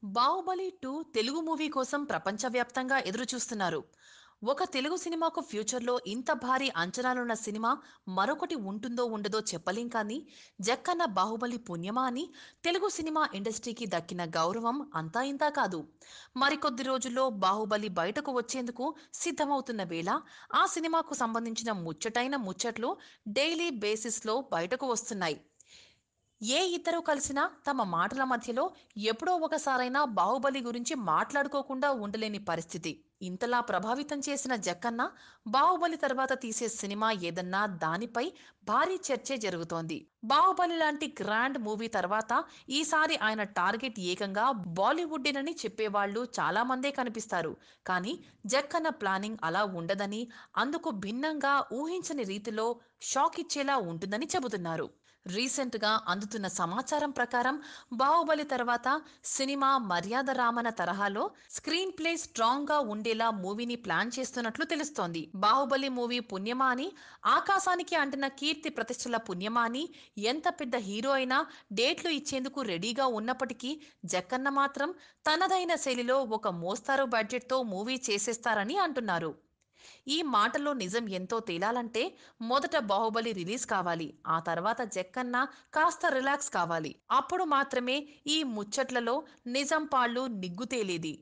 Baahubali 2 Telugu movie కోసం ప్రపంచవ్యాప్తంగా ఎదురుచూస్తున్నారు. ఒక తెలుగు సినిమాకు ఫ్యూచర్‌లో ఇంత భారీ అంచనాలున్న సినిమా మరొకటి ఉంటుందో ఉండదో చెప్పలేం కానీ, జక్కన్న బాహుబలి పుణ్యమా అని తెలుగు సినిమా ఇండస్ట్రీకి దక్కిన గౌరవం అంతా ఇంతా కాదు. మరికొద్ది రోజుల్లో బాహుబలి బయటకు వచ్చేందుకు సిద్ధమవుతున్న వేళ, ఆ సినిమాకు సంబంధించిన ముచ్చటైన ముచ్చట్లు డైలీ బేసిస్‌లో బయటకు వస్తున్నాయి. ఏ ఇద్దరు కలిసినా తమ మాటల మధ్యలో ఎప్పుడో ఒకసారైనా బాహుబలి గురించి మాట్లాడుకోకుండా ఉండలేని పరిస్థితి. ఇంతలా ప్రభావితం చేసిన జక్కన్న బాహుబలి తర్వాత తీసే సినిమా ఏదన్నా దానిపై భారీ చర్చే జరుగుతోంది. బాహుబలి లాంటి గ్రాండ్ మూవీ తర్వాత ఈసారి ఆయన టార్గెట్ ఏకంగా బాలీవుడ్డేనని చెప్పేవాళ్లు చాలా మందే కనిపిస్తారు. కానీ జక్కన్న ప్లానింగ్ అలా ఉండదని, అందుకు భిన్నంగా ఊహించని రీతిలో షాక్ ఇచ్చేలా ఉంటుందని చెబుతున్నారు. రీసెంట్ గా అందుతున్న సమాచారం ప్రకారం బాహుబలి తర్వాత సినిమా మర్యాద రామన తరహాలో స్క్రీన్ ప్లే స్ట్రాంగ్ గా ఉండేలా మూవీని ప్లాన్ చేస్తున్నట్లు తెలుస్తోంది. బాహుబలి మూవీ పుణ్యమా అని, ఆకాశానికి అంటిన కీర్తి ప్రతిష్టల పుణ్యమా అని ఎంత పెద్ద హీరో అయినా డేట్లు ఇచ్చేందుకు రెడీగా ఉన్నప్పటికీ జక్కన్న మాత్రం తనదైన శైలిలో ఒక మోస్తారు బడ్జెట్ తో మూవీ చేసేస్తారని అంటున్నారు. ఈ మాటలో నిజం ఎంతో తేలాలంటే మొదట బాహుబలి రిలీజ్ కావాలి. ఆ తర్వాత జక్కన్న కాస్త రిలాక్స్ కావాలి. అప్పుడు మాత్రమే ఈ ముచ్చట్లలో నిజం పాళ్ళు నిగ్గు తేలేది.